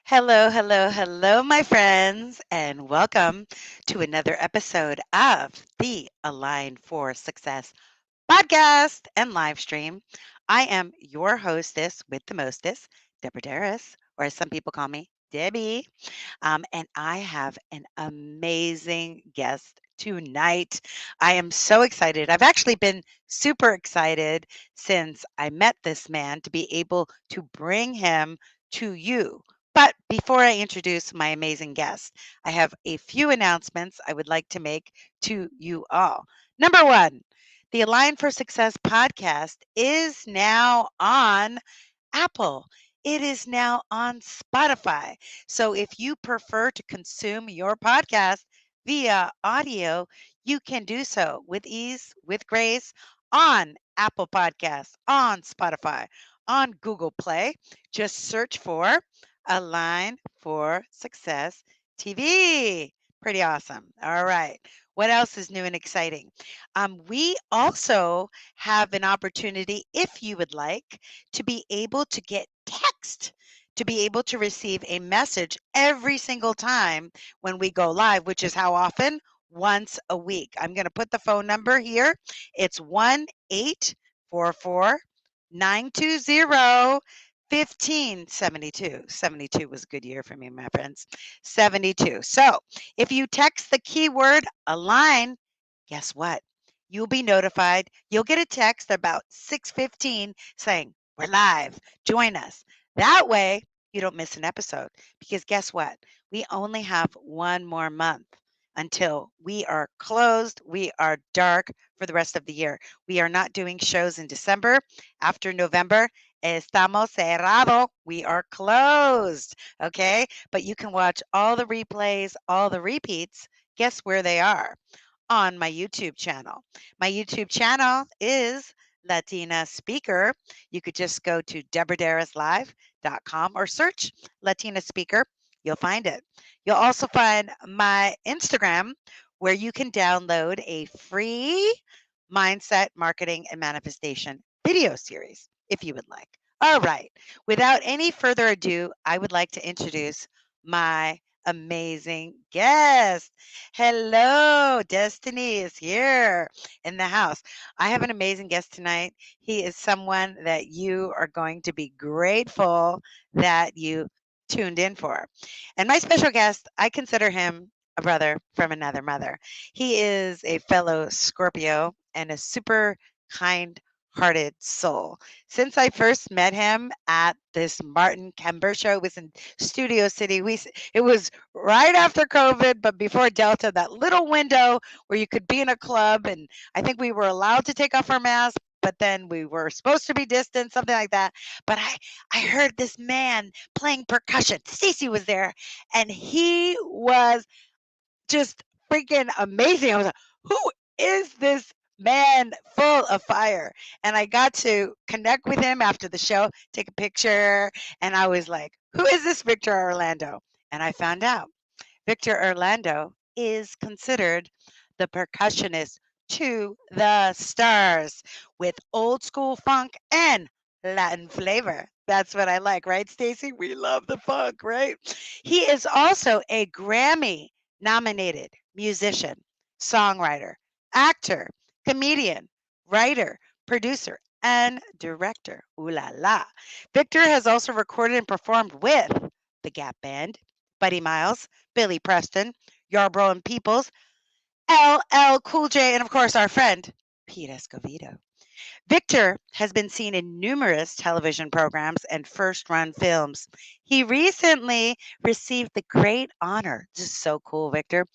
Hello, hello, hello, my friends, and welcome to another episode of the Align for Success podcast and live stream. I am your hostess with the mostest, Deborah Darris, or as some people call me, Debbie. And I have an amazing guest tonight. I am so excited. I've actually been super excited since I met this man to be able to bring him to you. But before I introduce my amazing guest, I have a few announcements I would like to make to you all. Number one, the Align for Success podcast is now on Apple. It is now on Spotify. So if you prefer to consume your podcast via audio, you can do so with ease, with grace on Apple Podcasts, on Spotify, on Google Play. Just search for Align for Success TV. Pretty awesome. All right. What else is new and exciting? We also have an opportunity, if you would like, to be able to get text, to be able to receive a message every single time when we go live, which is how often? Once a week. I'm going to put the phone number here. It's 1-844 920 1572. 72 was a good year for me, my friends. 72. So if you text the keyword align, guess what? You'll be notified. You'll get a text about 6:15 saying, "We're live. Join us." That way, you don't miss an episode because guess what? We only have one more month until we are closed. We are dark for the rest of the year. We are not doing shows in December. After November, estamos cerrado. We are closed. Okay? But you can watch all the replays, all the repeats. Guess where they are? On my YouTube channel. My YouTube channel is Latina Speaker. You could just go to deborahdarrislive.com or search Latina Speaker. You'll find it. You'll also find my Instagram where you can download a free mindset, marketing, and manifestation video series if you would like. All right. Without any further ado, I would like to introduce my amazing guest. Hello, Destiny is here in the house. I have an amazing guest tonight. He is someone that you are going to be grateful that you tuned in for. And my special guest, I consider him a brother from another mother. He is a fellow Scorpio and a super kind hearted soul. Since I first met him at this Martin Kember show, it was in Studio City. It was right after COVID, but before Delta, that little window where you could be in a club, and I think we were allowed to take off our masks, but then we were supposed to be distant, something like that. But I heard this man playing percussion. Stacy was there, and he was just freaking amazing. I was like, who is this man full of fire? And I got to connect with him after the show, take a picture, and I was like, who is this Victor Orlando? And I found out Victor Orlando is considered the percussionist to the stars with old school funk and Latin flavor. That's what I like, right, Stacy? We love the funk, right? He is also a Grammy nominated musician, songwriter, actor, comedian, writer, producer, and director. Ooh la la. Victor has also recorded and performed with the Gap Band, Buddy Miles, Billy Preston, Yarbrough and Peoples, LL Cool J, and of course our friend, Pete Escovedo. Victor has been seen in numerous television programs and first run films. He recently received the great honor, this is so cool, Victor,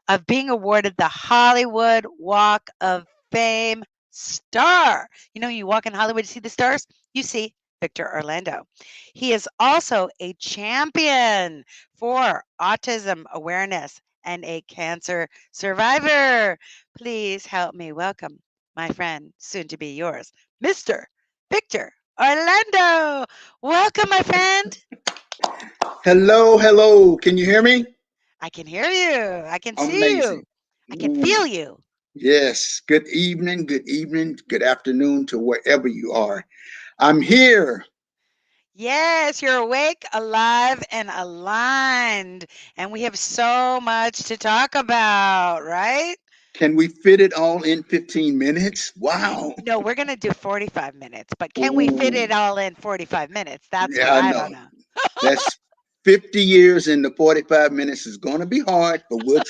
of being awarded the Hollywood Walk of Fame star. You know, you walk in Hollywood to see the stars, you see Victor Orlando. He is also a champion for autism awareness and a cancer survivor. Please help me welcome my friend, soon to be yours, Mr. Victor Orlando. Welcome, my friend. Hello, hello. Can you hear me? I can hear you. I can see you. Amazing. I can Ooh, feel you. yes. Good evening, good afternoon to wherever you are. I'm here. Yes, you're awake, alive, and aligned. And we have so much to talk about, right? Can we fit it all in 15 minutes? Wow. No, we're going to do 45 minutes, but can we fit Oh, it all in 45 minutes? That's what yeah, I I know. don't know. That's 50 years into 45 minutes is going to be hard, but we'll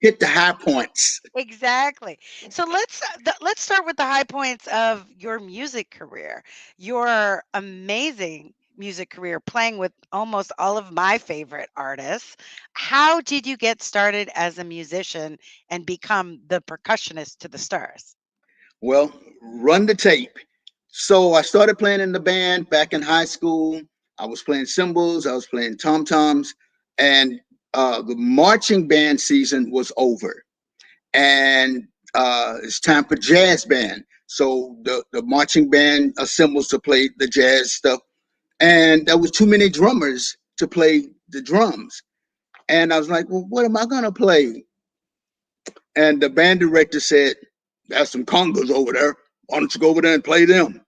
hit the high points. Exactly. So let's start with the high points of your music career. Your amazing music career playing with almost all of my favorite artists. How did you get started as a musician and become the percussionist to the stars? Well, run the tape. So I started playing in the band back in high school. I was playing cymbals, I was playing tom toms, and the marching band season was over. And it's time for jazz band. So the marching band assembles to play the jazz stuff. And there was too many drummers to play the drums. And I was like, well, what am I going to play? And the band director said, there's some congas over there. Why don't you go over there and play them?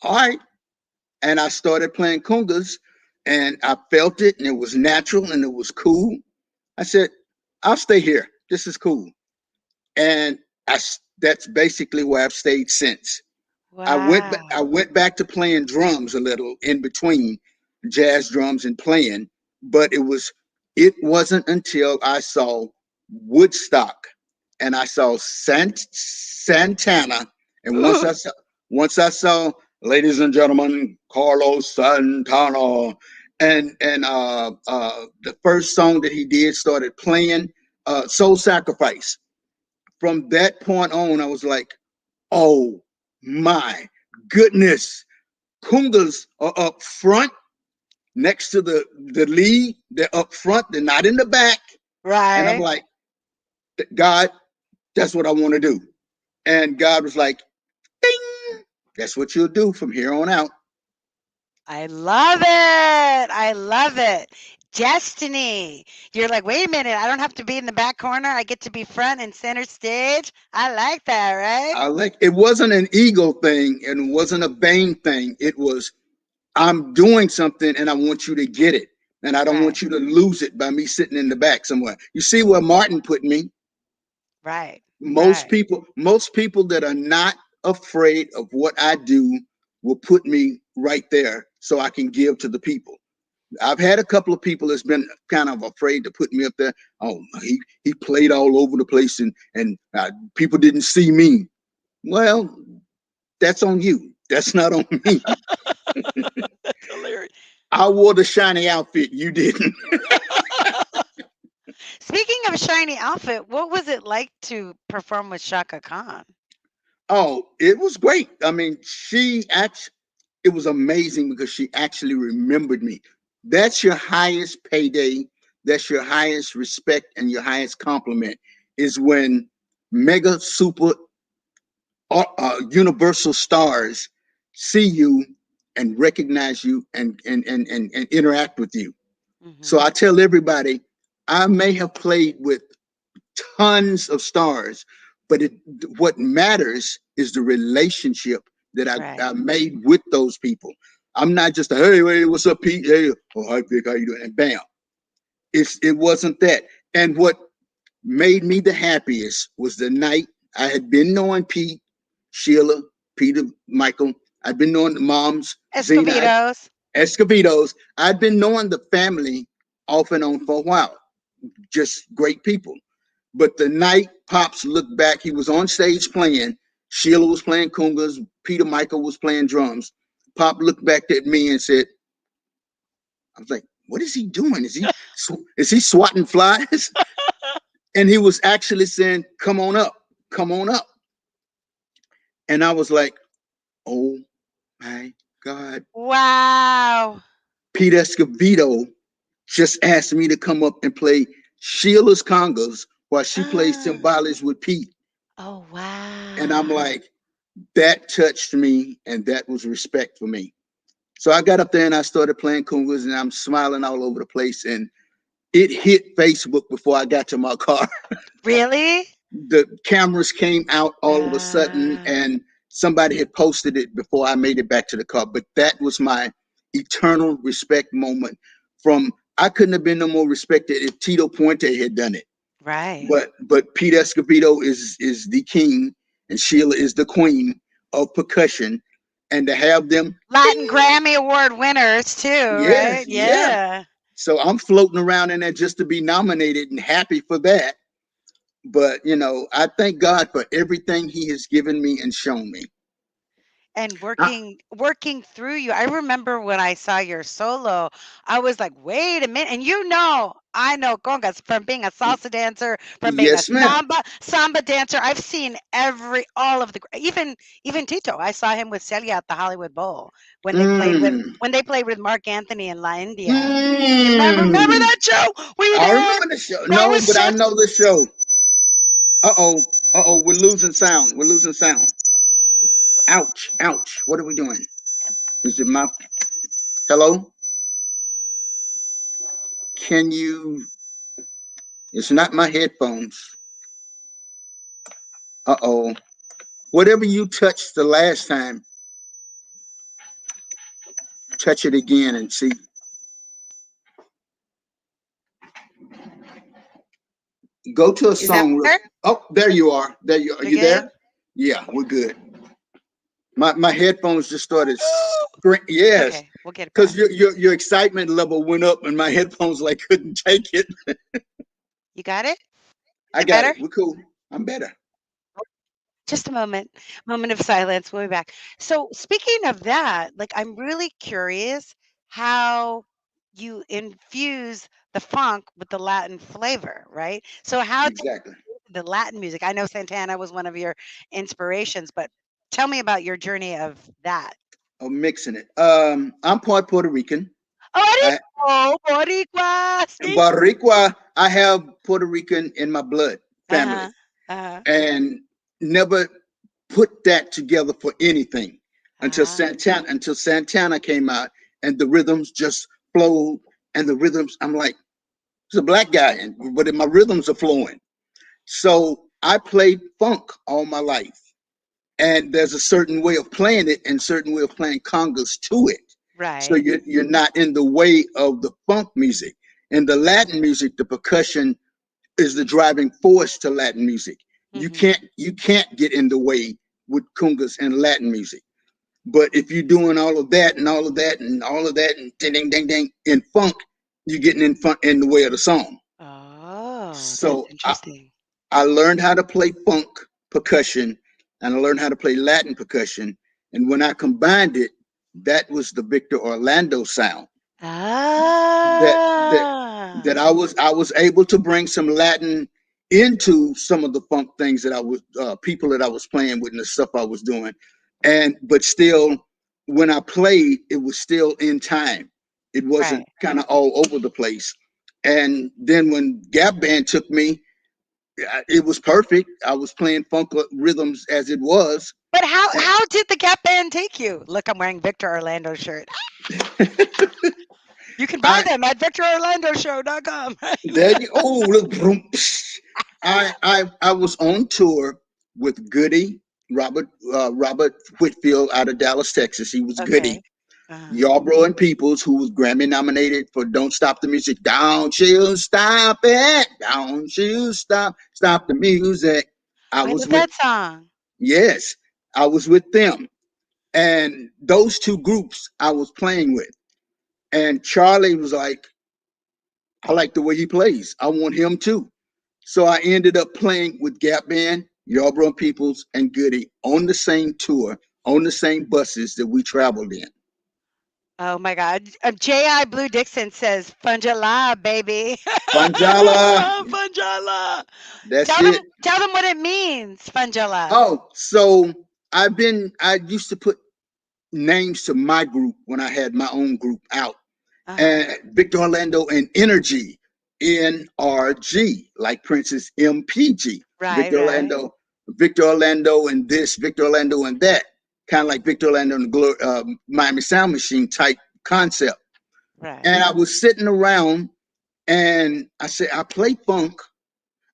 All right. And I started playing congas and I felt it and it was natural and it was cool. I said, I'll stay here. This is cool. And that's basically where I've stayed since. I Wow. went back to playing drums a little in between jazz drums and playing, but it wasn't until I saw Woodstock and I saw Santana, and Ooh, once I saw, ladies and gentlemen, Carlos Santana, and the first song that he did started playing, Soul Sacrifice. From that point on, I was like, oh my goodness. Kungas are up front next to the lead. They're up front. They're not in the back. And I'm right. like, God, that's what I want to do. And God was like, ding, that's what you'll do from here on out. I love it. I love it. Destiny. You're like, wait a minute. I don't have to be in the back corner. I get to be front and center stage. I like that, right? I like it wasn't an ego thing and it wasn't a vain thing. It was I'm doing something and I want you to get it. And I don't Right. want you to lose it by me sitting in the back somewhere. You see where Martin put me? Right. Most Right. people, most people that are not afraid of what I do will put me right there so I can give to the people. I've had a couple of people that's been kind of afraid to put me up there. Oh, he played all over the place and people didn't see me. Well, that's on you. That's not on me. That's hilarious. I wore the shiny outfit. You didn't. Speaking of shiny outfit, what was it like to perform with Shaka Khan? Oh, it was great. I mean, it was amazing because she actually remembered me. That's your highest payday. That's your highest respect and your highest compliment is when mega super universal stars see you and recognize you and interact with you. So Hmm. I tell everybody, I may have played with tons of stars, but what matters is the relationship that I Right. made with those people. I'm not just a hey, what's up, Pete? Hey, oh, hi, Vic, how you doing? And bam, it wasn't that. And what made me the happiest was the night I had been knowing Pete, Sheila, Peter, Michael. I'd been knowing the moms, Zena, Escovedos. Escovedos. I'd been knowing the family off and on for a while. Just great people. But the night Pops looked back, he was on stage playing. Sheila was playing congas. Peter Michael was playing drums. Pop looked back at me and said, "I was like, what is he doing? Is he swatting flies?" And he was actually saying, "Come on up, come on up." And I was like, "Oh my God!" Wow. Pete Escovedo just asked me to come up and play Sheila's congas while she plays cymbals with Pete. Oh, And I'm wow. like, that touched me and that was respect for me. So I got up there and I started playing congas and I'm smiling all over the place. And it hit Facebook before I got to my car. Really? The cameras came out all of a sudden Uh, and somebody had posted it before I made it back to the car. But that was my eternal respect moment. From I couldn't have been no more respected if Tito Puente had done it. Right. But Pete Escovedo is the king and Sheila is the queen of percussion, and to have them, Latin ding, Grammy Award winners too, right? yes, yeah. Yeah. So I'm floating around in there just to be nominated and happy for that. But I thank God for everything He has given me and shown me. And I, working through you. I remember when I saw your solo, I was like, "Wait a minute." And I know congas from being a salsa dancer, from being a yes, ma'am. samba dancer. I've seen all of the even Tito. I saw him with Celia at the Hollywood Bowl Mm, when they played with Mark Anthony in La India. You remember mm. that show? Were you I there? remember the show. That No, was but I such know the show. Uh-oh. Uh-oh, we're losing sound. We're losing sound. Ouch. Ouch. What are we doing? Is it my hello? Can you It's not my headphones. Uh-oh. Whatever you touched the last time, touch it again and see. Go to a Is that song. better? Oh, there you are. There you are. Are You're you good? there? Yeah, we're good. My headphones just started It's yes. okay. We'll get it Because back. your excitement level went up and my headphones like couldn't take it. You got it? Is I it got better? it. We're cool. I'm better. Just a moment of silence. We'll be back. So, speaking of that, like, I'm really curious how you infuse the funk with the Latin flavor, right? So, how did Exactly. the Latin music? I know Santana was one of your inspirations, but tell me about your journey of that. I'm mixing it. I'm part Puerto Rican. Oh, I I didn't know. Boricua. See? Barriqua, I have Puerto Rican in my blood Uh huh. family Uh huh. and never put that together for anything Ah. Until Santana came out and the rhythms just flowed and the rhythms I'm like, he's a black guy, but my rhythms are flowing. So I played funk all my life. And there's a certain way of playing it and certain way of playing congas to it. So Right. you're not in the way of the funk music. In the Latin music, the percussion is the driving force to Latin music. Mm-hmm. You can't get in the way with congas and Latin music. But if you're doing all of that and all of that and all of that and ding ding ding ding in funk, you're getting in the way of the song. Oh, that's So interesting. I learned how to play funk percussion and I learned how to play Latin percussion. And when I combined it, that was the Victor Orlando sound. That that Ah. that I was able to bring some Latin into some of the funk things that I was people that I was playing with and the stuff I was doing. And but still when I played, it was still in time. It wasn't Right. kind of all over the place. And then when Gap Band took me, it was perfect. I was playing funk rhythms as it was. But how did the Gap Band take you? Look, I'm wearing Victor Orlando shirt. You can buy I them at victororlandoshow.com. there you oh look boom, psh. I was on tour with Goody Robert Whitfield out of Dallas, Texas. He was Goody. Okay. Uh-huh. Yarbrough and Peoples, who was Grammy nominated for "Don't Stop the Music." Don't you stop it! Don't you stop the music. I I was love with that song. yes, I was with them. And those two groups I was playing with. And Charlie was like, I like the way he plays. I want him too. So I ended up playing with Gap Band, Yarbrough and Peoples, and Goody on the same tour, on the same buses that we traveled in. Oh my God. J.I. Blue Dixon says, Funjala, baby. Fanjala, Funjala. that's it. Tell them what it means, Funjala. Oh, so I used to put names to my group when I had my own group out. Uh-huh. And Victor Orlando and Energy, NRG, like Prince's MPG. Right, Victor right, Orlando, Victor Orlando and this, Victor Orlando and that. Kind of like Victor Orlando and the Miami Sound Machine type concept. right. And I was sitting around and I said, I play funk,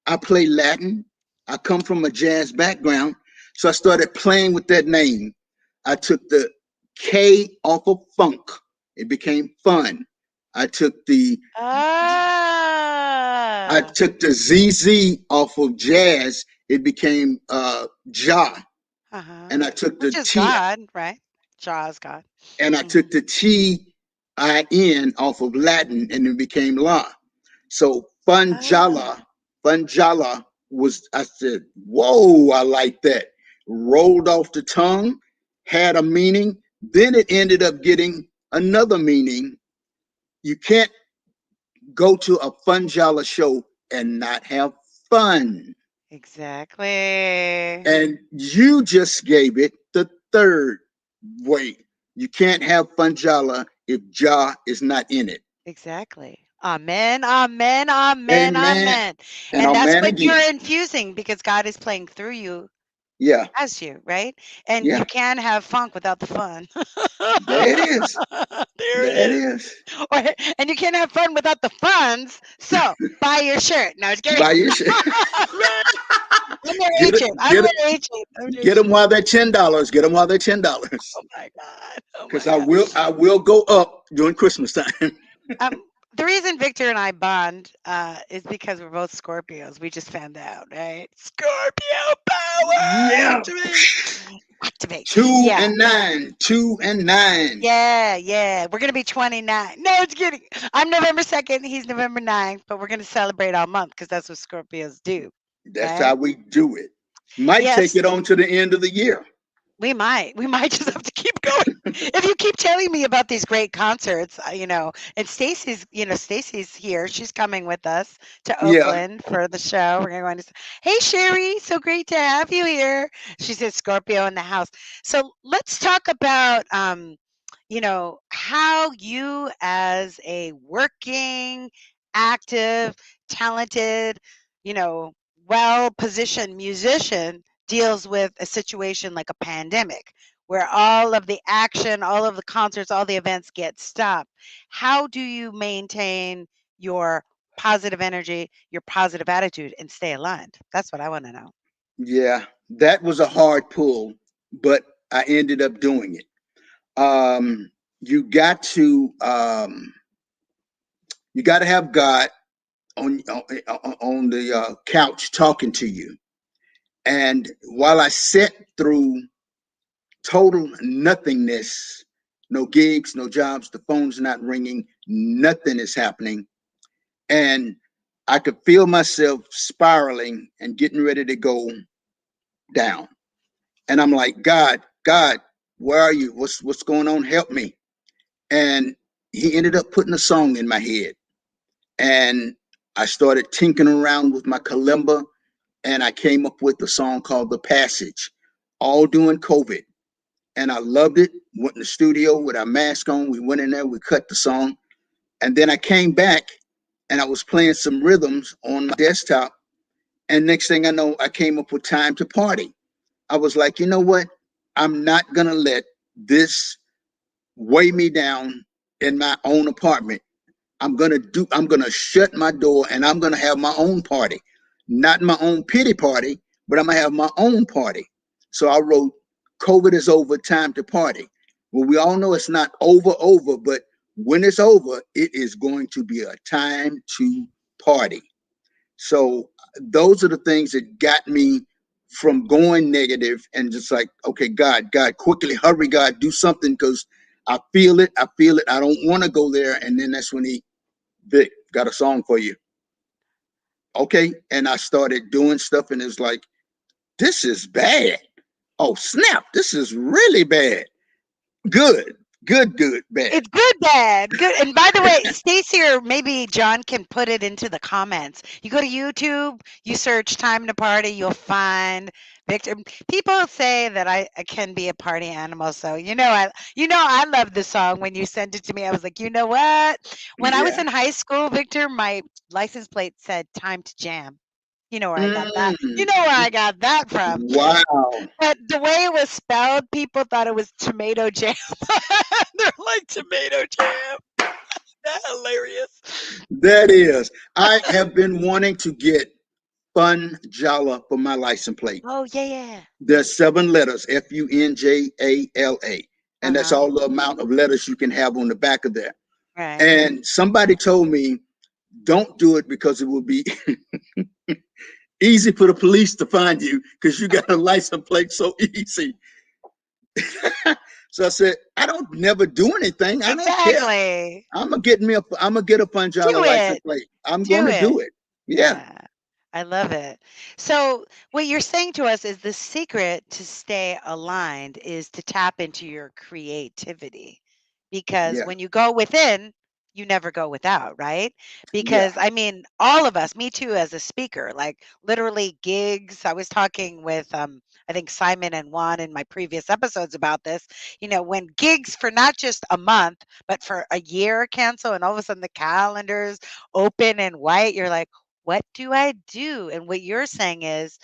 I play Latin, I come from a jazz background. So I started playing with that name. I took the K off of funk It became fun. I took the I Ah. took the ZZ off of jazz. It became Ja, Uh-huh. and I took the Which is T God, right? Jah is God. and I took Mhm. the TIN off of Latin, and it became La. So Ah. Funjala was. I said, "Whoa, I like that." Rolled off the tongue, had a meaning. Then it ended up getting another meaning. You can't go to a Funjala show and not have fun. Exactly. And you just gave it the third way. You can't have Funjala if Jah is not in it. Exactly. Amen, amen, amen, Amen. amen. And And I'll that's man what you're again. infusing because God is playing through you Yeah, as you, right? And you yeah. can't have funk without the fun. There it is. There it There it is. is. Or, and you can't have fun without the funds. So buy your shirt. No, just kidding. Buy your shit. I'm their Get it. agent. I'm Get their it. agent. I'm their Get them agent. while they're $10. Get them while they're $10. Oh my God. Oh Because my God. I will go up during Christmas time. Um, the reason Victor and I bond is because we're both Scorpios. We just found out, right? Scorpio power Yeah. activate, activate. Two Yeah, and nine. 2 and 9. yeah, yeah. We're gonna be 29. No, it's kidding. I'm November 2nd. He's November 9th. But we're gonna celebrate all month because that's what Scorpios do, That's right? how we do it. Might take Yes. it on to the end of the year. We might. We might just have to keep going. If you keep telling me about these great concerts, and Stacy's here. She's coming with us to Yeah. Oakland for the show. We're going to Hey Sherry, so great to have you here. She said Scorpio in the house. So let's talk about how you as a working, active, talented, you know, well-positioned musician deals with a situation like a pandemic where all of the action, all of the concerts, all the events get stopped. How do you maintain your positive energy, your positive attitude, and stay aligned? That's what I want to know. Yeah. That was a hard pull, but I ended up doing it. You got to have God on the couch talking to you. And while I sat through total nothingness, no gigs, no jobs, the phone's not ringing, nothing is happening, and I could feel myself spiraling and getting ready to go down. And I'm like, God, where are you? What's going on? Help me. And he ended up putting a song in my head. And I started tinkering around with my kalimba, and I came up with a song called The Passage, all during COVID. And I loved it. Went in the studio with our mask on. We went in there, we cut the song. And then I came back and I was playing some rhythms on my desktop. And next thing I know, I came up with Time to Party. I was like, you know what? I'm not going to let this weigh me down in my own apartment. I'm gonna shut my door and I'm gonna have my own party. Not my own pity party, but I'm gonna have my own party. So I wrote COVID is over, time to party. Well, we all know it's not over, but when it's over, it is going to be a time to party. So those are the things that got me from going negative and just like, okay, God, quickly, hurry, God, do something because I feel it. I feel it. I don't want to go there. And then that's when Vic, got a song for you. Okay. And I started doing stuff, and it's like, this is bad. Oh, snap. This is really bad. Good, good, bad. It's good, bad, good. And by the way, Stacy or maybe John can put it into the comments. You go to YouTube, you search "Time to Party," you'll find Victor. People say that I can be a party animal, so I love the song. When you sent it to me, I was like, you know what? When I was Yeah. in high school, Victor, my license plate said "Time to Jam." You know where I got that. You Mm, know where I got that from. wow. But the way it was spelled, people thought it was tomato jam. They're like tomato jam. That's hilarious. That is. I have been wanting to get Fun Jala for my license plate. Oh yeah, yeah. There's 7 letters, Funjala. and that's Uh-huh. all the amount of letters you can have on the back of there. Right. And somebody told me, don't do it because it will be easy for the police to find you because you got a license plate so easy. So I said, I don't never do anything. I don't care. Exactly. I'm gonna get a $1 Do license it. plate. I'm Do gonna it. do it. Yeah, Yeah. I love it. So, what you're saying to us is the secret to stay aligned is to tap into your creativity. Because yeah, when you go within, you never go without, right? yeah. Because I mean, all of us, me too, as a speaker, like literally gigs. I was talking with, I think Simon and Juan in my previous episodes about this. When gigs for not just a month, but for a year cancel, and all of a sudden the calendars open and white, you're like, what do I do? And what you're saying is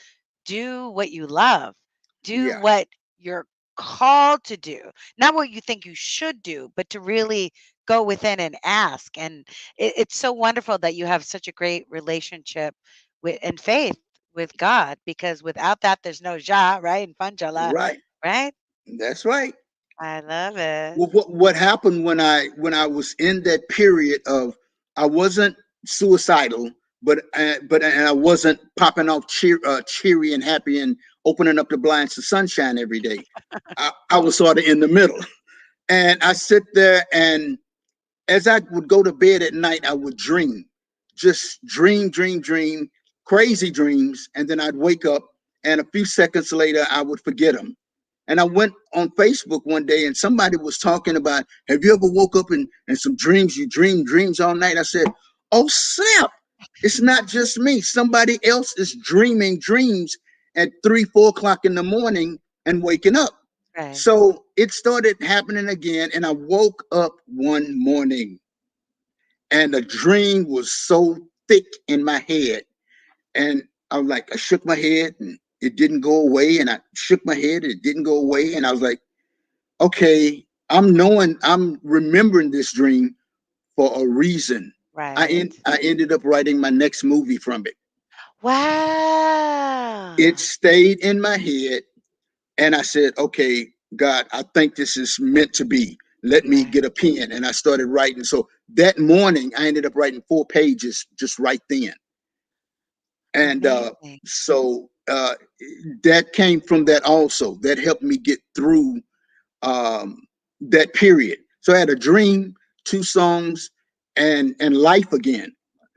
do what you love, do Yeah, what you're called to do, not what you think you should do, but to really go within and ask. And it's so wonderful that you have such a great relationship with and faith with God, because without that, there's no Ja, right? And Fanjala, right. right? That's right. I love it. Well, what happened when I was in that period of I wasn't suicidal, but and I wasn't popping off cheery and happy and opening up the blinds to sunshine every day. I was sort of in the middle, and I sit there and as I would go to bed at night, I would dream, just dream, crazy dreams, and then I'd wake up, and a few seconds later, I would forget them. And I went on Facebook one day, and somebody was talking about, "Have you ever woke up and some dreams? You dream dreams all night?" I said, "Oh snap! It's not just me. Somebody else is dreaming dreams at 3, 4 o'clock in the morning and waking up." Right. So it started happening again, and I woke up one morning, and the dream was so thick in my head, and I was like, I shook my head, and it didn't go away, and I shook my head, and it didn't go away, and I was like, okay, I'm remembering this dream for a reason. Right. I ended up writing my next movie from it. It Wow. stayed in my head. And I said, okay, God, I think this is meant to be. Let me Right. get a pen. And I started writing. So that morning, I ended up writing 4 pages just right then. And Amazing. so that came from that also. That helped me get through um, that period. So I had a dream, 2 songs, and life again.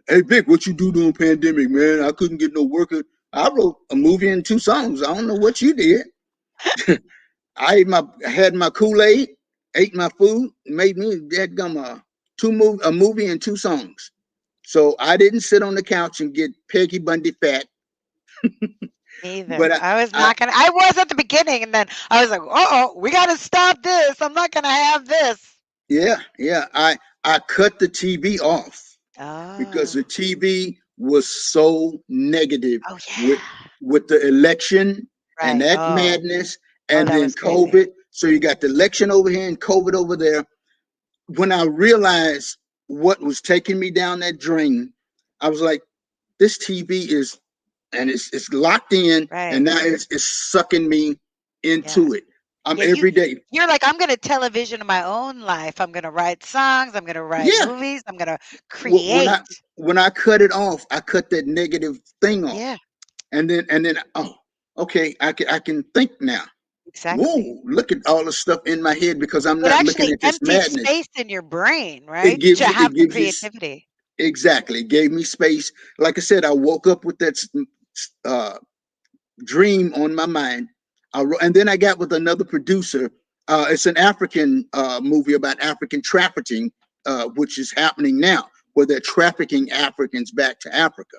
Hey, Vic, what you do during pandemic, man? I couldn't get no work. I wrote a movie and 2 songs. I don't know what you did. I had my Kool-Aid, ate my food, made me that gum a movie and 2 songs. So I didn't sit on the couch and get Peggy Bundy fat, but Neither. I was I not gonna. I was at the beginning, and then I was like, "Uh-oh, we gotta stop this. I'm not gonna have this." yeah, I cut the TV off because the Oh. TV was so negative Oh, with yeah. the election and Right. that Oh. madness, Oh, and that then was crazy. COVID. So you got the election over here and COVID over there. When I realized what was taking me down that drain, I was like, this TV is, and it's locked in, and Right. now it's sucking me Yeah. into it. I'm Yeah, every day. you're like, "I'm gonna television my own life. I'm gonna write songs, I'm gonna write Yeah. movies, I'm gonna When create." I cut it off, I cut that negative thing off, Yeah, and then oh, okay, I can think now. exactly. Whoa, look at all the stuff in my head because I'm It not looking actually at this emptied madness. space in your brain, right? To have It the gives you creativity. exactly, it gave me space. Like I said, I woke up with that uh, dream on my mind. And then I got with another producer. It's an African movie about African trafficking, which is happening now, where they're trafficking Africans back to Africa.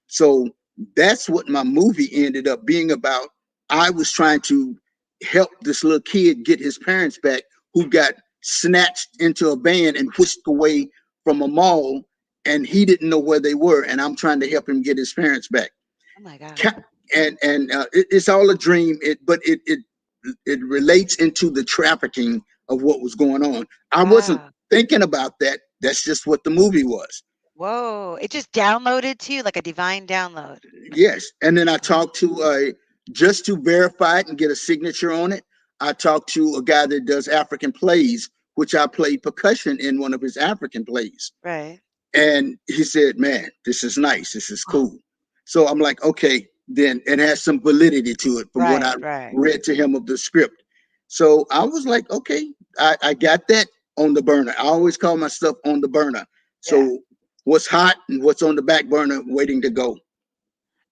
So that's what my movie ended up being about. I was trying to help this little kid get his parents back who got snatched into a van and whisked away from a mall, and he didn't know where they were. And I'm trying to help him get his parents back. Oh my god. It's all a dream. It relates into the trafficking of what was going on. I wasn't Wow. thinking about that. That's just what the movie was. Whoa, it just downloaded to you like a divine download. Yes, and then I Wow. talked to just to verify it and get a signature on it. I talked to a guy that does African plays, which I played percussion in one of his African plays. Right. And he said, "Man, this is nice. This is cool." So I'm like, okay, then it has some validity to it from what I Right. Right. read to him of the script. So I was like, okay, I got that on the burner. I always call my stuff on the burner. Yeah. So what's hot and what's on the back burner waiting to go.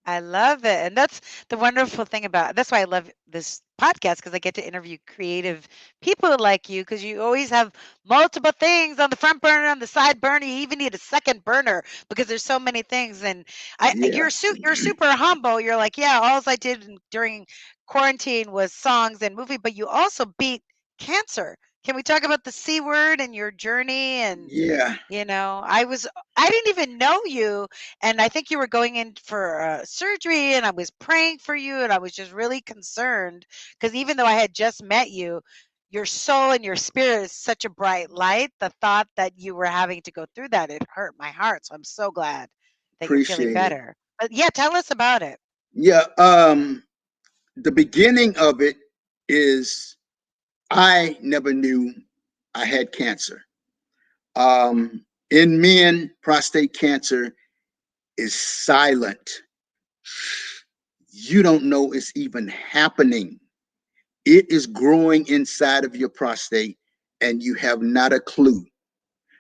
I love it. And that's the wonderful thing about that's why I love this podcast because I get to interview creative people like you because you always have multiple things on the front burner, on the side burner. You even need a second burner because there's so many things. And Yeah, you're super humble. You're like, yeah, all I did during quarantine was songs and movie, but you also beat cancer. Can we talk about the C word and your journey and yeah, I didn't even know you, and I think you were going in for surgery, and I was praying for you, and I was just really concerned because even though I had just met you, your soul and your spirit is such a bright light. The thought that you were having to go through that, it hurt my heart. So I'm so glad that you're feeling appreciate it. better. But yeah, tell us about it. Yeah, the beginning of it is I never knew I had cancer. In men, prostate cancer is silent. You don't know it's even happening. It is growing inside of your prostate, and you have not a clue.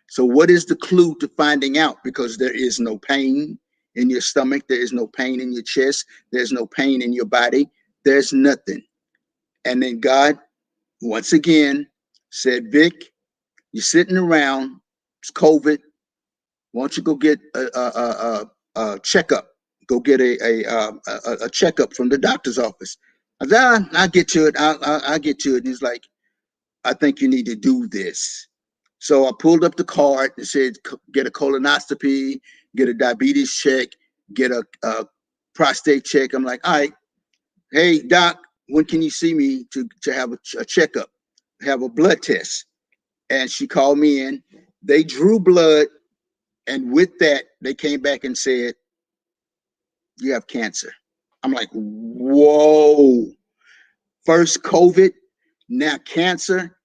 So, what is the clue to finding out? Because there is no pain in your stomach, there is no pain in your chest, there's no pain in your body, there's nothing. And then God, once again, said, Vic, you're sitting around, it's COVID. Why don't you go get a checkup? Go get a checkup from the doctor's office. I said, I'll get to it. I'll get to it. And he's like, I think you need to do this. So I pulled up the card and said, get a colonoscopy, get a diabetes check, get a prostate check. I'm like, all right, hey, doc, when can you see me to have a checkup, have a blood test? And she called me in. They drew blood. And with that, they came back and said, you have cancer. I'm like, whoa. First COVID, now cancer.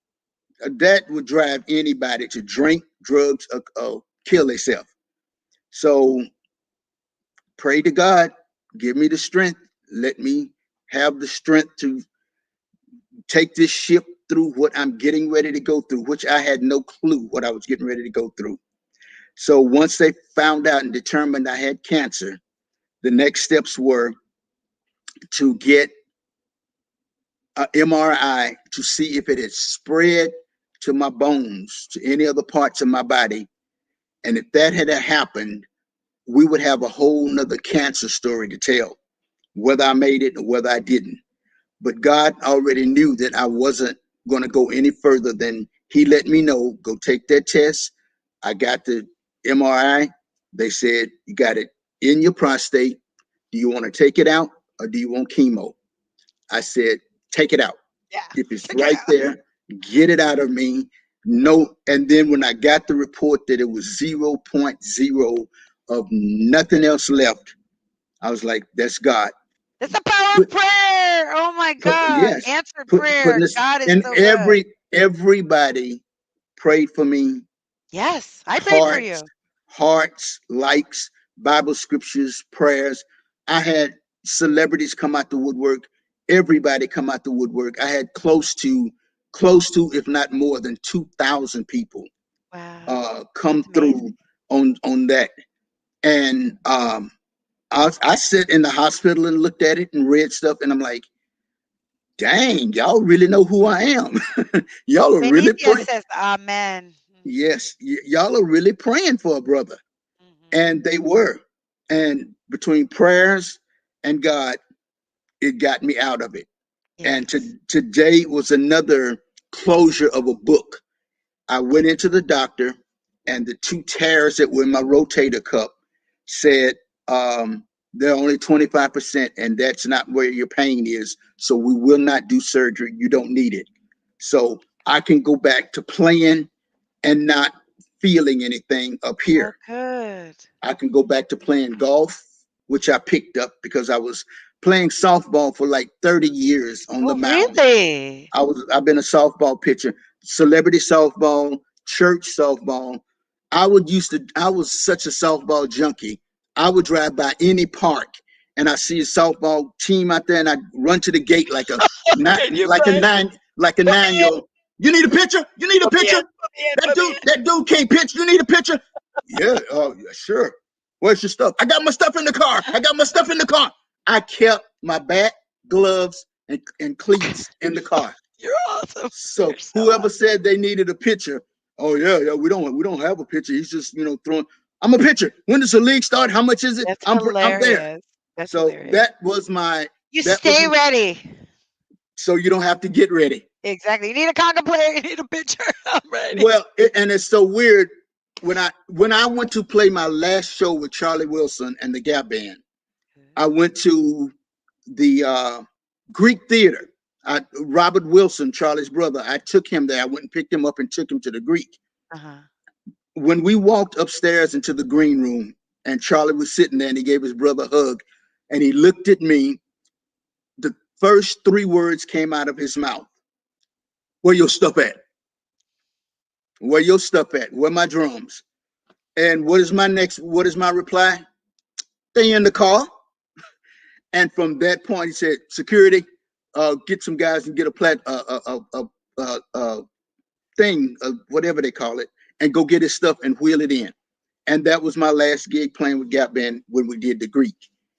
That would drive anybody to drink, drugs, or kill themselves. So pray to God, give me the strength. Let me have the strength to take this ship through what I'm getting ready to go through, which I had no clue what I was getting ready to go through. So once they found out and determined I had cancer, the next steps were to get an MRI to see if it had spread to my bones, to any other parts of my body. And if that had happened, we would have a whole nother cancer story to tell, whether I made it or whether I didn't. But God already knew that I wasn't going to go any further than He let me know, go take that test. I got the MRI. They said, you got it in your prostate. Do you want to take it out or do you want chemo? I said, take it out. Yeah, If it's check it right out. there, get it out of me. No. And then when I got the report that it was zero point 0 of nothing else left, I was like, that's God. It's the power of Put, prayer. Oh my God. yes, Answered prayer. putting this, God is and so good. everybody prayed for me. Yes, I prayed for Hearts, you. hearts, likes, Bible scriptures, prayers. I had celebrities come out the woodwork. Everybody come out the woodwork. I had close to, if not more than 2,000 people Wow. come That's through amazing. on that. And I sit in the hospital and looked at it and read stuff, and I'm like, dang, y'all really know who I am. Y'all are really Benicia praying. says amen. Yes, y'all are really praying for a brother. Mhm. And they were. And between prayers and God, it got me out of it. And Yes. today was another closure of a book. I went into the doctor, and the two tears that were in my rotator cuff said, they're only 25%, and that's not where your pain is. So we will not do surgery. You don't need it. So I can go back to playing and not feeling anything up Oh, here. good. I can go back to playing golf, which I picked up because I was playing softball for like 30 years on the Oh, mound. really? I've been a softball pitcher, celebrity softball, church softball. I was such a softball junkie. I would drive by any park and I see a softball team out there and I run to the gate like a not Can you like a play? nine like a Put me 9 year old. You need a pitcher? You need a Put me in, pitcher? put me in, put me in. That dude can't pitch. You need a pitcher? Yeah, oh yeah, sure. Where's your stuff? I got my stuff in the car. I got my stuff in the car. I kept my bat, gloves, and cleats in the car. You're awesome. So You're so whoever awesome. said they needed a pitcher, oh yeah, we don't have a pitcher. He's just throwing. I'm a pitcher. When does the league start? How much is it? That's I'm there. hilarious. That's So hilarious. You that was stay ready. so you don't have to get ready. Exactly. You need a conga player. You need a pitcher. I'm ready. Well, and it's so weird when I went to play my last show with Charlie Wilson and the Gap Band. I went to the Greek Theater. Robert Wilson, Charlie's brother, I took him there. I went and picked him up and took him to the Greek. Uh-huh. When we walked upstairs into the green room and Charlie was sitting there and he gave his brother a hug and he looked at me, the first three words came out of his mouth. Where your stuff at? Where your stuff at? Where my drums? And what is my reply? They in the car. And from that point, he said, "Security, get some guys and get a thing, whatever they call it, and go get his stuff and wheel it in." And that was my last gig playing with Gap Band when we did the Greek.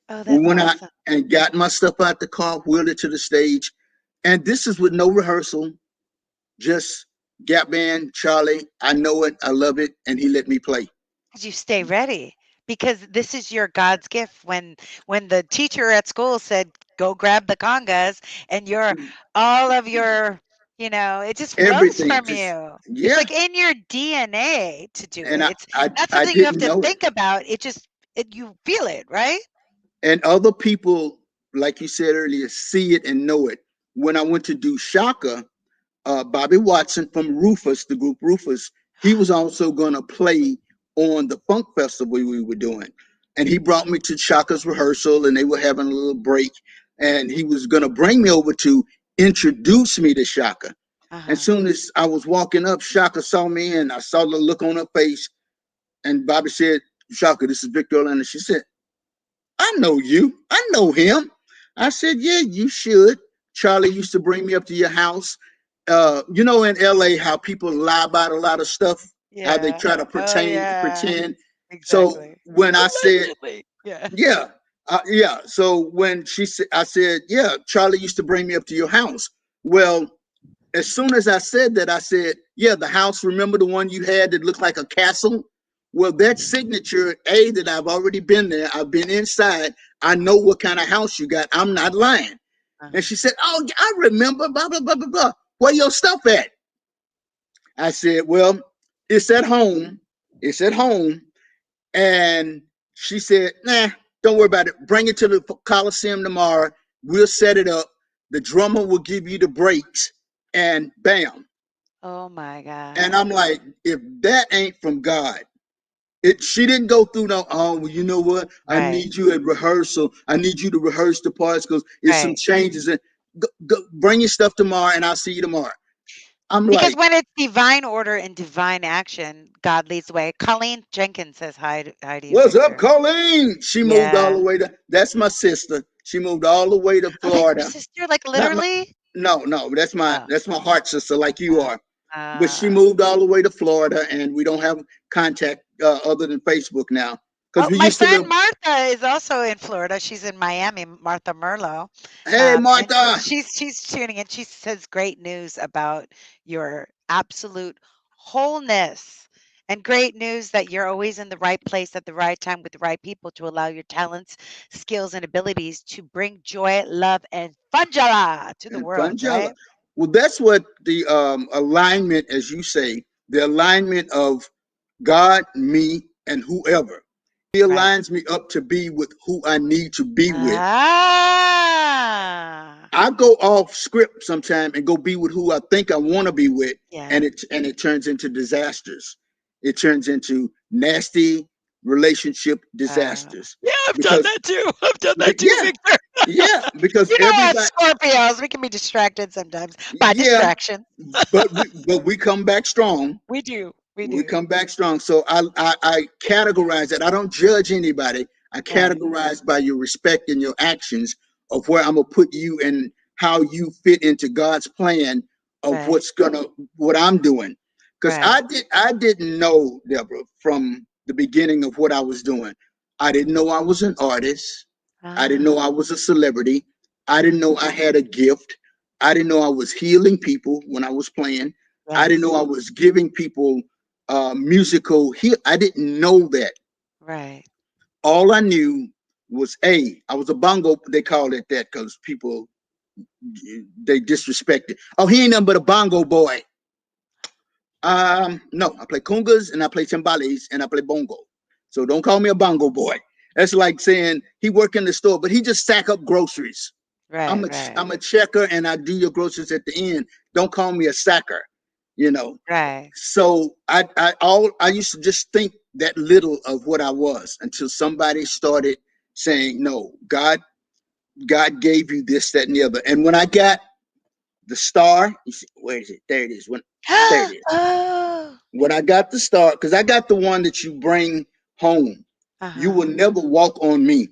Oh, We that's went out awesome. and got my stuff out the car, wheeled it to the stage, and this is with no rehearsal, just Gap Band, Charlie. I know it, I love it, and he let me play. 'Cause you stay ready because this is your God's gift. When the teacher at school said, "Go grab the congas," and all of your, it just flows Everything, from just you. It's yeah. like in your DNA to do And it. I, It's I, not I something you have didn't to know it. think about. You feel it, right? And other people, like you said earlier, see it and know it. When I went to do Chaka, Bobby Watson from Rufus, the group Rufus, he was also going to play on the funk festival we were doing. And he brought me to Chaka's rehearsal and they were having a little break. And he was going to bring me over to introduce me to Chaka. As Uh-huh. soon as I was walking up, Chaka saw me and I saw the look on her face. And Bobby said, "Chaka, this is Victor Orlando." She said, "I know you. I know him." I said, "Yeah, you should." Charlie used to bring me up to your house. In LA, how people lie about a lot of stuff, how they Yeah. try to Oh, yeah. pretend. So Exactly. when I said, Allegedly. Yeah. yeah, yeah. So when she said, I said, "Yeah, Charlie used to bring me up to your house." Well, as soon as I said that, I said, "Yeah, the house, remember the one you had that looked like a castle?" Well, that signature, that I've already been there, I've been inside, I know what kind of house you got. I'm not lying. And Uh-huh. she said, "Oh, I remember, blah, blah, blah, blah, blah. Where your stuff at?" I said, "Well, it's at home. It's at home." And she said, "Nah, don't worry about it. Bring it to the Coliseum tomorrow. We'll set it up. The drummer will give you the breaks." And bam. Oh my And God. I'm like, if that ain't from God, she didn't go through no, "Oh, well, you know what? I Right. need you at rehearsal. I need you to rehearse the parts because it's some Right. changes. And bring your stuff tomorrow and I'll see you tomorrow." I'm Because like, when it's divine order and divine action, God leads the way. Colleen Jenkins says hi to you, "What's up, Victor. Colleen?" She moved all Yeah. the way that's my sister. She moved all the way to Oh, that's your Florida. sister, like Not my, literally? no, Oh, that's my heart sister, like you uh, are. But she uh. moved all the way to Florida, and we don't have contact other than Facebook now because Oh, we my used to friend live. Martha is also in Florida. She's in Miami, Martha Merlo. Hey, And Martha. she's tuning in. She says great news about your absolute wholeness and great news that you're always in the right place at the right time with the right people to allow your talents, skills, and abilities to bring joy, love, and funjala to the And world, Fangela. right? Well, that's what the alignment, as you say, the alignment of God, me, and whoever. He Right. aligns me up to be with who I need to be with. Ah, I go off script sometime and go be with who I think I want to be with, yeah. and it turns into disasters. It turns into nasty. relationship Uh, disasters. yeah, I've done Because that too. I've done that too, yeah, Victor. yeah, because You know us everybody, Scorpios, we can be distracted sometimes by yeah, distraction. but we come back strong. We do. We We do. come back strong. So I categorize it. I don't judge anybody. I Right. categorize by your respect and your actions of where I'm gonna put you and how you fit into God's plan of Right. what I'm doing. Because Right. I didn't know, Deborah, from the beginning of what I was doing. I didn't know I was an artist. I didn't know Ah. I was a celebrity. I didn't Mhm. know I had a gift. I didn't know I was healing people when I was playing. I Right. didn't know I was giving people musical heal. I didn't know that. Right. All I knew was I was a bongo. They called it that because people they disrespected. Oh, he ain't nothing but a bongo boy. No, I play congas and I play timbales and I play bongo. So don't call me a bongo boy. That's like saying he work in the store, but he just sack up groceries. Right. Right. I'm a checker and I do your groceries at the end. Don't call me a sacker. You know. Right. So I used to just think that little of what I was until somebody started saying, no, God gave you this, that, and the other. And when I got the star, you see, where is it? There it is. There it is. Oh. When I got the star, because I got the one that you bring home, you Uh-huh. will never walk on me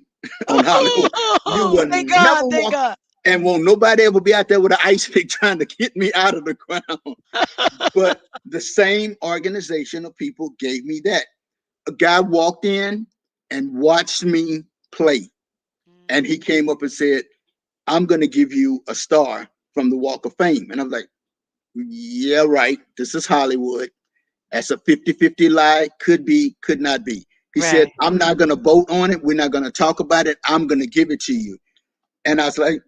on Hollywood. You Oh, will thank never God. Thank walk, God. and won't nobody ever be out there with an ice pick trying to get me out of the ground. But the same organization of people gave me that. A guy walked in and watched me play, and he Mm. came up and said, I'm going to give you a star from the Walk of Fame. And I was like, yeah, right. This is Hollywood. That's a 50-50 lie. Could be, could not be. He said, Right. I'm not going to vote on it. We're not going to talk about it. I'm going to give it to you. And I was like,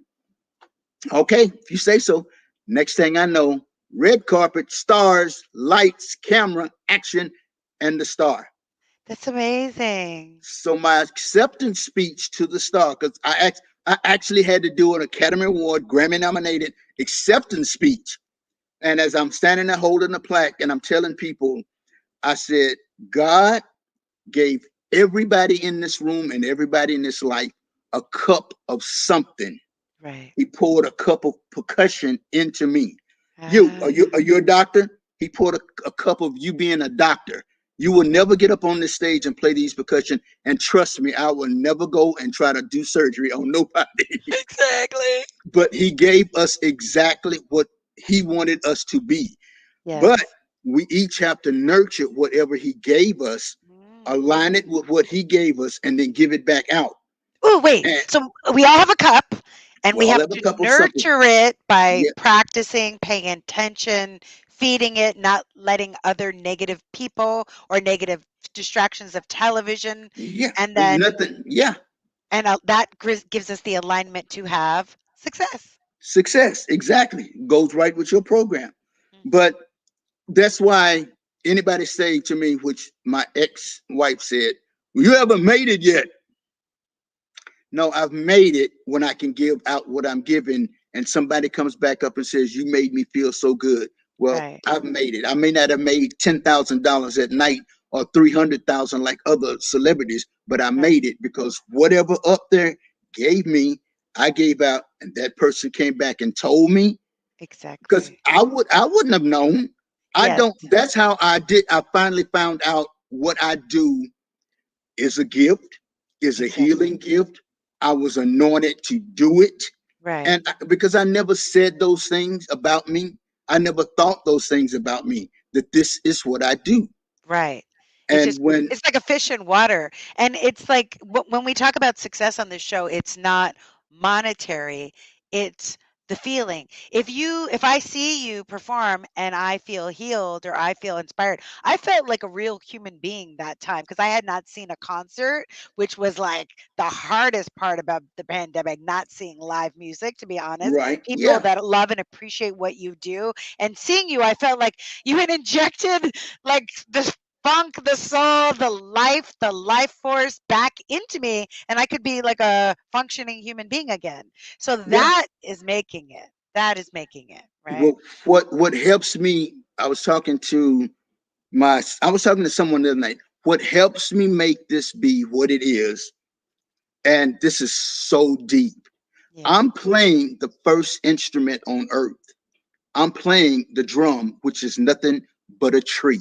okay, if you say so. Next thing I know, red carpet, stars, lights, camera, action, and the star. That's amazing. So my acceptance speech to the star, because I actually had to do an Academy Award, Grammy-nominated acceptance speech. And as I'm standing there holding the plaque and I'm telling people, I said, God gave everybody in this room and everybody in this life a cup of something. Right. He poured a cup of percussion into me. Ah. Are you a doctor? He poured a cup of you being a doctor. You will never get up on this stage and play these percussion. And trust me, I will never go and try to do surgery on nobody. Exactly. But he gave us exactly what he wanted us to be. But Yes. we each have to nurture whatever he gave us, Mm. align it with what he gave us, and then give it back out. Oh, wait. And So we all have a cup and we we all have have a to cup of something. nurture it by Yeah, practicing, paying attention, feeding it, not letting other negative people or negative distractions of television. yeah. And There's then, nothing. Yeah, gives us the alignment to have success. success exactly goes right with your program. Mhm. But that's why anybody say to me, which my ex-wife said, well, you haven't made it yet. No, I've made it when I can give out what I'm giving, and somebody comes back up and says, you made me feel so good. Well, Right. I've made it. I may not have made $10,000 at night or 300,000 like other celebrities, but I Right. made it because whatever up there gave me, I gave out, and that person came back and told me, because Exactly. I wouldn't have known. I Yes. don't. That's how I did. I finally found out what I do is a gift, is a Exactly. healing gift. I was anointed to do it. Right. And because I never said those things about me, I never thought those things about me, that this is what I do. Right. And when, It's like a fish in water. And it's like when we talk about success on this show, it's not monetary, it's the feeling. If I see you perform and I feel healed or I feel inspired, I felt like a real human being that time because I had not seen a concert, which was like the hardest part about the pandemic, not seeing live music, to be honest. right, People yeah, that love and appreciate what you do. And seeing you, I felt like you had injected like the funk, the soul, the life force back into me, and I could be like a functioning human being again. So yeah. that is making it. That is making it, right? Well, what helps me, I was talking to someone the other night. what helps me make this be what it is, and this is so deep. Yeah. I'm playing the first instrument on earth. I'm playing the drum, which is nothing but a tree.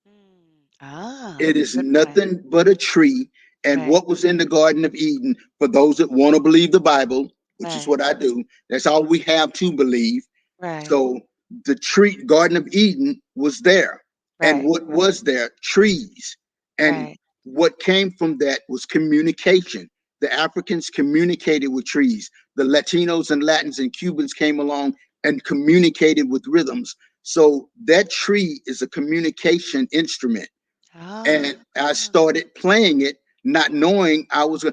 Mm. Ah, It is good point. nothing but a tree. And Right. what was in the Garden of Eden, for those that want to believe the Bible, which is Right. what I do, that's all we have to believe. Right. So the tree, Garden of Eden, was there. And Right. what was there? Trees. And Right. what came from that was communication. The Africans communicated with trees. The Latinos and Latins and Cubans came along and communicated with rhythms. So that tree is a communication instrument. And Ah. I started playing it, not knowing I was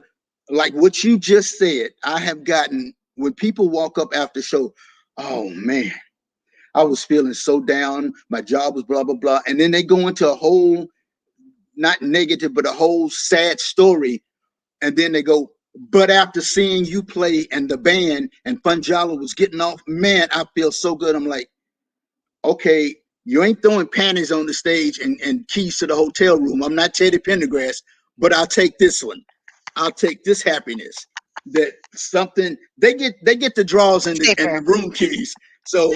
like what you just said. I have gotten when people walk up after show, oh man, I was feeling so down. My job was blah blah blah, and then they go into a whole not negative, but a whole sad story, and then they go. But after seeing you play and the band and Funjala was getting off, man, I feel so good. I'm like, okay, you ain't throwing panties on the stage and keys to the hotel room. I'm not Teddy Pendergrass, but I'll take this one. I'll take this happiness. That something they get the draws and the Safer. room keys. So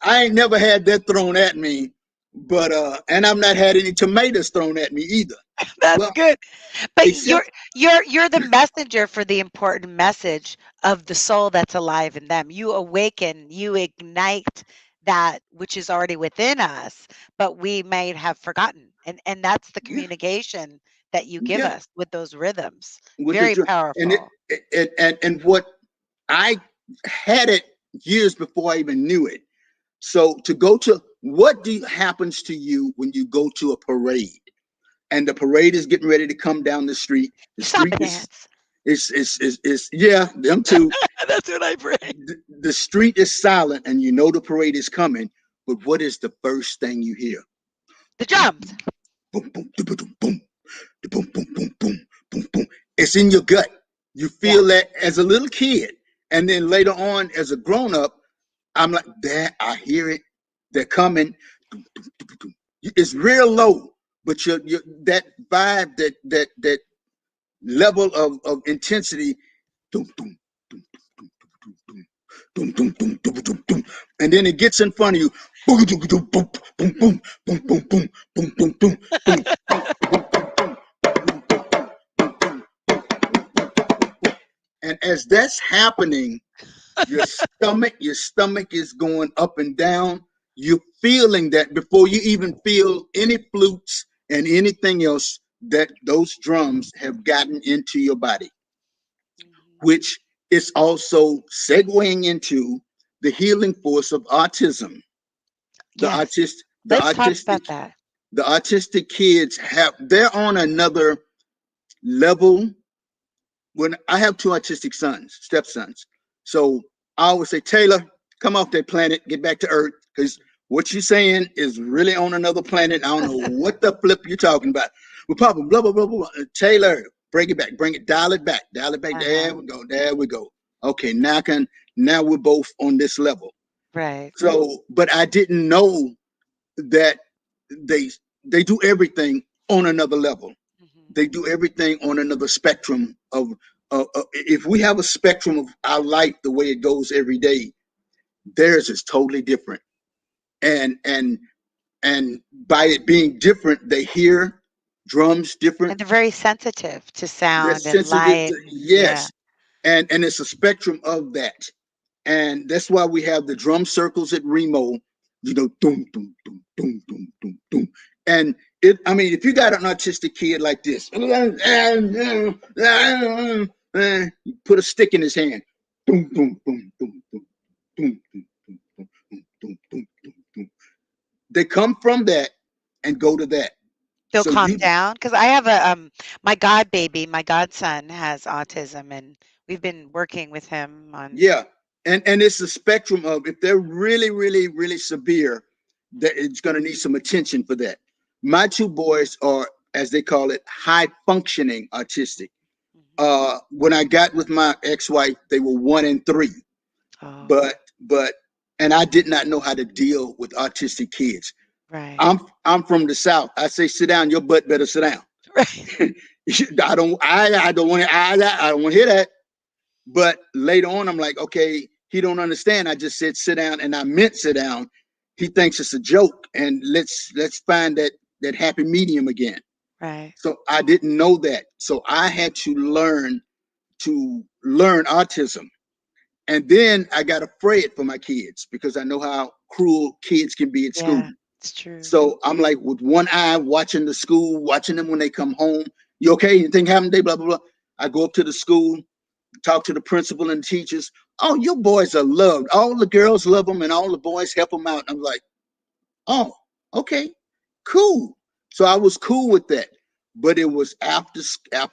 I ain't never had that thrown at me, but and I've not had any tomatoes thrown at me either. That's Well, good. But except you're the messenger for the important message of the soul that's alive in them. You awaken, you ignite that which is already within us, but we might have forgotten. And that's the yeah, communication that you give yeah, us with those rhythms. with the Very and it, powerful. and what I had it years before I even knew it. So to go to what happens to you when you go to a parade and the parade is getting ready to come down the street? The You stop street and dance. is yeah, them too. That's what I bring. The street is silent and you know the parade is coming, but what is the first thing you hear? The drums. Boom, boom, boom, boom, boom, boom, boom, boom, boom, boom, boom. It's in your gut. You Yeah. feel that as a little kid, and then later on as a grown up, I'm like, that I hear it. They're coming. It's real low, but you that vibe, that level of intensity, dum, dum, dum, dum, dum, dum, dum, dum, dum, dum, dum, and then it gets in front of you. Boom, boom, boom, boom, boom, boom, boom, boom, boom, boom, boom, boom, boom, and as that's happening, your stomach is going up and down. You're feeling that before you even feel any flutes and anything else, that those drums have gotten into your body, Mhm. which is also segueing into the healing force of autism. The Yes. artist, the Let's talk autistic, about that. the autistic kids they're on another level. When I have two autistic sons, stepsons, so I always say, Taylor, come off that planet, get back to Earth, because what you're saying is really on another planet. I don't know what the flip you're talking about. Well, Papa, blah blah blah blah. Taylor, bring it back, bring it, dial it back, dial it back. There Uh-huh. we go, there we go. Okay, now we're both on this level. Right. So, but I didn't know that they they do everything on another level. Mhm. They do everything on another spectrum of if we have a spectrum of our life the way it goes every day, theirs is totally different. And and and by it being different, they hear drums different. And they're very sensitive to They're sound and sensitive light to, and yeah. yes, and it's a spectrum of that. And that's why we have the drum circles at Remo, doom, doom, doom, doom, doom, doom, doom. And I mean, if you got an autistic kid like this, you put a stick in his hand, boom, boom, boom, boom, boom, boom, boom, boom, boom, boom, boom, boom, boom, boom. They come from that and go to that. They'll So calm down because I have my god baby, my godson has autism, and we've been working with him on. yeah, and it's a spectrum of if they're really, really, really severe, that Mhm. it's going to need some attention for that. My two boys are, as they call it, high functioning autistic. Mhm. When I got with my ex-wife, they were 1 and 3, Oh. but and I did not know how to deal with autistic kids. Right. I'm from the South. I say sit down, your butt better sit down. Right. I don't want to I don't want to hear that. But later on, I'm like, okay, he don't understand. I just said sit down, and I meant sit down. He thinks it's a joke, and let's find that happy medium again. Right. So I didn't know that. So I had to learn autism. And then I got afraid for my kids because I know how cruel kids can be at school. Yeah, it's true. So I'm like with one eye watching the school, watching them when they come home. You okay? Anything happened today? Blah blah blah. I go up to the school, talk to the principal and the teachers. Oh, your boys are loved. All the girls love them, and all the boys help them out. I'm like, oh, okay, cool. So I was cool with that. But it was after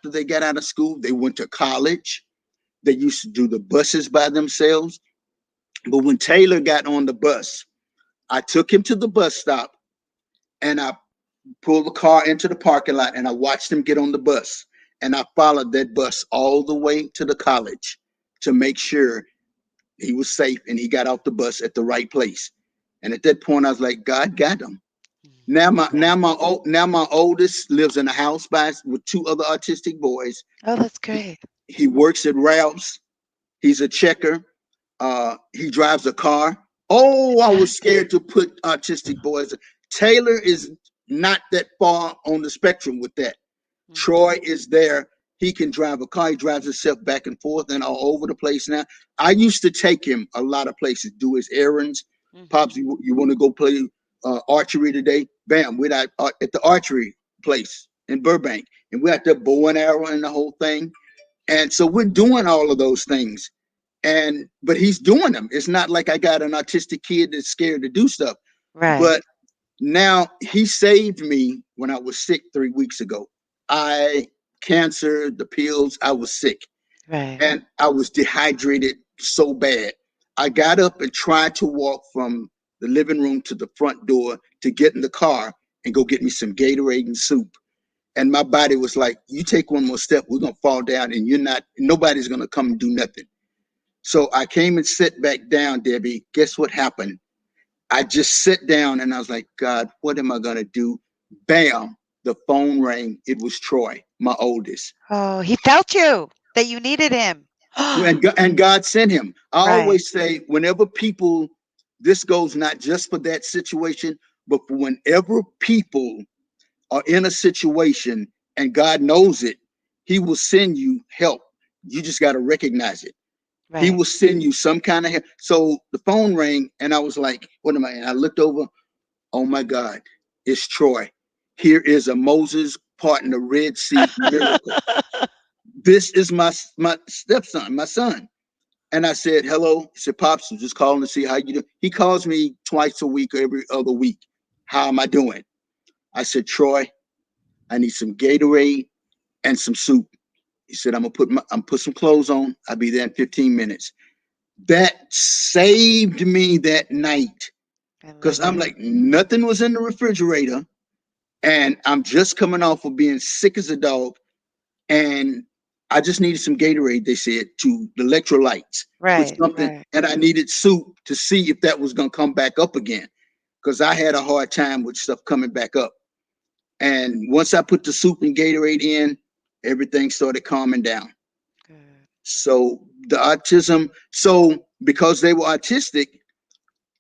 they got out of school, they went to college. They used to do the buses by themselves. But when Taylor got on the bus, I took him to the bus stop and I pulled the car into the parking lot and I watched him get on the bus. And I followed that bus all the way to the college to make sure he was safe and he got off the bus at the right place. And at that point, I was like, God got him. Now Mhm. Yeah. now my oldest lives in a house with two other autistic boys. Oh, that's He, great. he works at Ralph's. He's a checker. He drives a car. Oh, I was scared to put autistic boys. Taylor is not that far on the spectrum with that. Mhm. Troy is there. He can drive a car. He drives himself back and forth and all over the place now. I used to take him a lot of places, do his errands. Pops, Mhm. you want to go play archery today? Bam, we're at the archery place in Burbank. And we're at the bow and arrow and the whole thing. And so we're doing all of those things. But he's doing them. It's not like I got an autistic kid that's scared to do stuff. Right. But now he saved me when I was sick 3 weeks ago. I cancer, the pills, I was sick Right. and I was dehydrated so bad. I got up and tried to walk from the living room to the front door to get in the car and go get me some Gatorade and soup. And my body was like, you take one more step, we're gonna fall down and nobody's gonna come and do nothing. So I came and sat back down, Debbie. Guess what happened? I just sat down and I was like, God, what am I going to do? Bam, the phone rang. It was Troy, my oldest. Oh, he felt you that you needed him. And God sent him. I Right. always say, whenever people, this goes not just for that situation, but for whenever people are in a situation and God knows it, He will send you help. You just got to recognize it. He Right. will send you some kind of help. So the phone rang, and I was like, what am I? And I looked over. Oh my God, it's Troy. Here is a Moses part in the Red Sea miracle. This is my stepson, my son. And I said, hello. He said, Pops, I'm just calling to see how you do. He calls me twice a week or every other week. How am I doing? I said, Troy, I need some Gatorade and some soup. He said, I'm put some clothes on. I'll be there in 15 minutes. That saved me that night. I Because love I'm it. like, nothing was in the refrigerator. And I'm just coming off of being sick as a dog, and I just needed some Gatorade. They said to the electrolytes, put Right. something, Right. and I needed soup to see if that was gonna come back up again, because I had a hard time with stuff coming back up. And once I put the soup and Gatorade in, everything started calming down. Good. So the autism, so because they were autistic,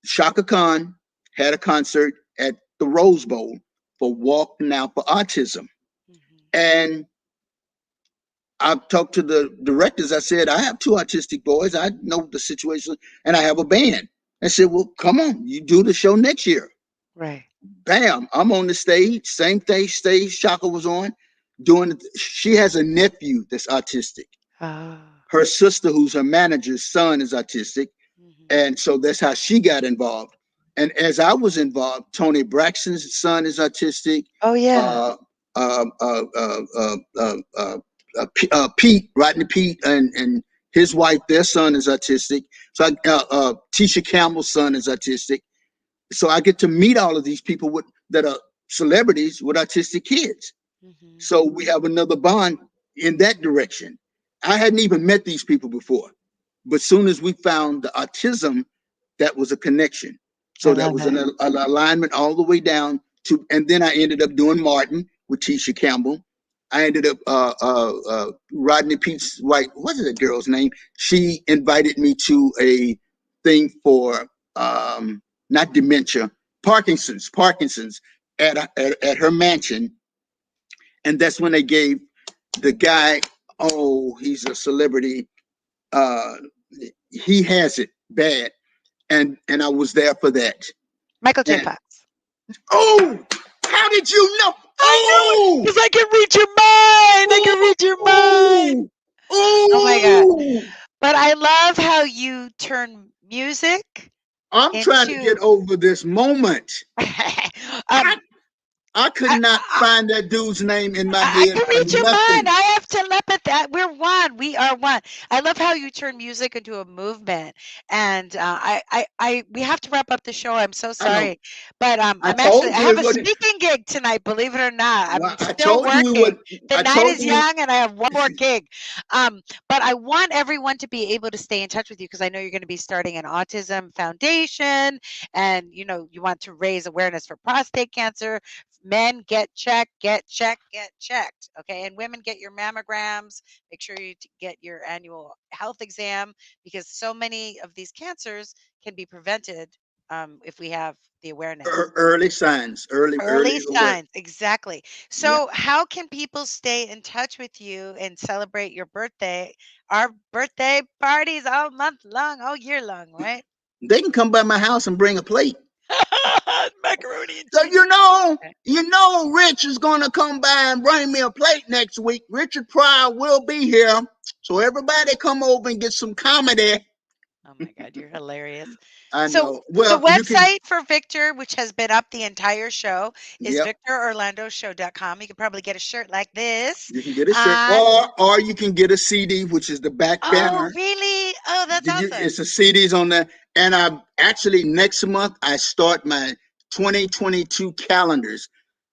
Chaka Khan had a concert at the Rose Bowl for Walk Now for Autism. Mhm. And I talked to the directors. I said, I have two autistic boys. I know the situation, and I have a band. I said, well, come on, you do the show next year. Right. Bam, I'm on the stage, same thing stage Shaka was on, doing it. She has a nephew that's autistic. Oh. Her sister, who's her manager's son, is autistic. Mhm. And so that's how she got involved. And as I was involved, Tony Braxton's son is autistic. Oh, yeah. Uh, uh, uh, uh, uh, uh, uh, Pete, Rodney Pete, and his wife, their son is autistic. So Tisha Campbell's son is autistic. So I get to meet all of these people that are celebrities with autistic kids. Mhm. So we have another bond in that direction. I hadn't even met these people before, but soon as we found the autism, that was a connection. So I that love was it. an alignment all the way down to, and then I ended up doing Martin with Tisha Campbell. I ended up Rodney Pete's wife. What is that girl's name? She invited me to a thing for not dementia, Parkinson's at her mansion, and that's when they gave the guy. Oh, he's a celebrity. Uh, he has it bad, and I was there for that. Michael J. And Fox. oh, how did you know? I knew it Oh, because I can read your mind. I can read your mind. oh, Oh my God. oh! But I love how you turn music I'm trying to get into over this moment. I um I could I, not I, find that dude's name in my I head can for read your mind. nothing. I have telepathy. We're one. We are one. I love how you turn music into a movement. And we have to wrap up the show. I'm so I know. sorry, but I I told you have it a wouldn't. speaking gig tonight. Believe it or not, Well, I'm I still told you we working. would. The I night told is you we. young, and I have one more gig. But I want everyone to be able to stay in touch with you because I know you're going to be starting an autism foundation, and you want to raise awareness for prostate cancer. Men get checked, get checked, get checked. Okay. And women get your mammograms. Make sure you get your annual health exam because so many of these cancers can be prevented if we have the awareness. Early signs, early Early aware. signs, exactly. Yeah, So, how can people stay in touch with you and celebrate your birthday? Our birthday parties all month long, all year long, right? they can come by my house and bring a plate. Macaroni and So cheese. Rich is gonna come by and bring me a plate next week. Richard Pryor will be here, so everybody come over and get some comedy. Oh my God, you're hilarious. I So know. the Well, you can. website for Victor, which has been up the entire show, is Yep, victororlandoshow.com. You can probably get a shirt like this. you can get a shirt, Uh, or you can get a CD, which is the back oh, banner. really? Oh, that's awesome. It's a CDs on there, and I actually next month I start my 2022 calendars.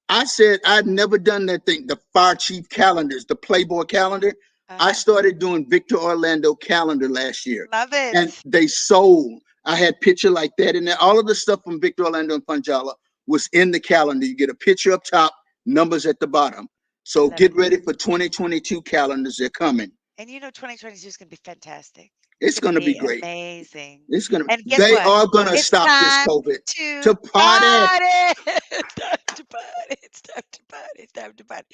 I said I'd never done that thing, the Fire Chief calendars, the Playboy calendar. I Uh-huh. started doing Victor Orlando calendar last year, Love and it. they sold. I had picture like that in there. All of the stuff from Victor Orlando and Punjala was in the calendar. You get a picture up top, numbers at the bottom. I So love it. get ready for 2022 calendars. They're coming. And 2022 is going to be fantastic. It's It's going to going to be be great. amazing. It's gonna. And guess They what? are gonna It's stop this time COVID to to party. party. It's time to party. It's time to party. It's time to party.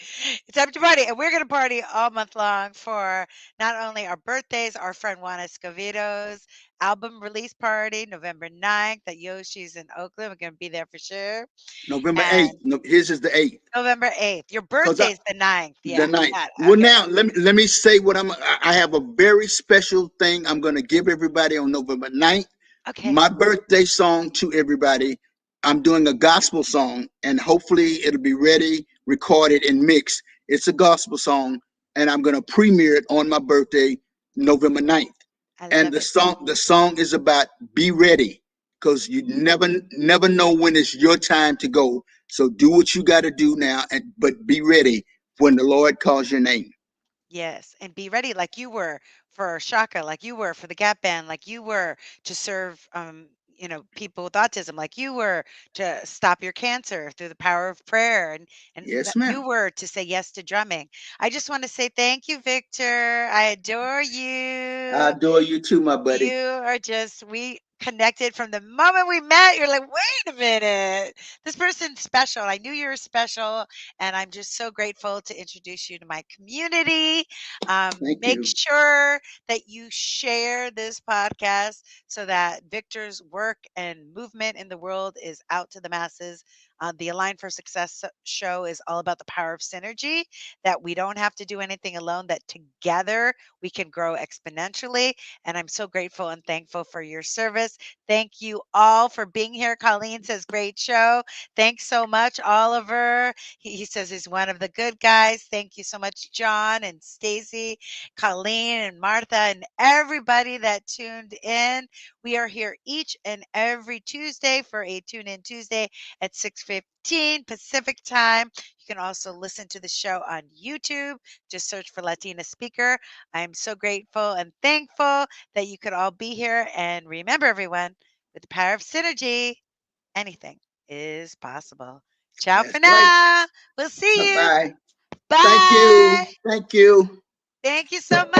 It's time to party. And we're going to party all month long for not only our birthdays, our friend Juan Escovedo's album release party, November 9th at Yoshi's in Oakland. We're going to be there for sure. November And 8th. No, his is the 8th. November 8th. Your Cause birthday's the 9th. the Yeah. ninth. Got it. Well, Okay. now let me say what I have a very special thing I'm gonna give everybody on November 9th. Okay. My birthday song to everybody. I'm doing a gospel song, and hopefully it'll be ready, recorded, and mixed. It's a gospel song, and I'm gonna premiere it on my birthday, November 9th. I And love it. the song is about be ready, because you never know when it's your time to go. So do what you got to do now, and but be ready when the Lord calls your name. Yes, and be ready like you were for Shaka, like you were for the Gap Band, like you were to serve people with autism, like you were to stop your cancer through the power of prayer and Yes, that you ma'am. were to say yes to drumming. I just want to say thank you, Victor. I adore I you. adore you too, my You buddy. are just we connected from the moment we met. You're like, wait a minute, this person's special. I knew you were special, and I'm just so grateful to introduce you to my community. Thank Make you. sure that you share this podcast so that Victor's work and movement in the world is out to the masses. The Align for Success show is all about the power of synergy, that we don't have to do anything alone, that together we can grow exponentially. And I'm so grateful and thankful for your service. Thank you all for being here. Colleen says, great show. Thanks so much, Oliver. He says he's one of the good guys. Thank you so much, John and Stacy, Colleen and Martha, and everybody that tuned in. We are here each and every Tuesday for a Tune In Tuesday at 6:15 Pacific time. You can also listen to the show on YouTube. Just search for Latina Speaker. I'm so grateful and thankful that you could all be here. And remember, everyone, with the power of synergy, anything is possible. Ciao for That's right. now. We'll see you. Bye-bye. Thank you. Bye. Thank you. Thank you so much.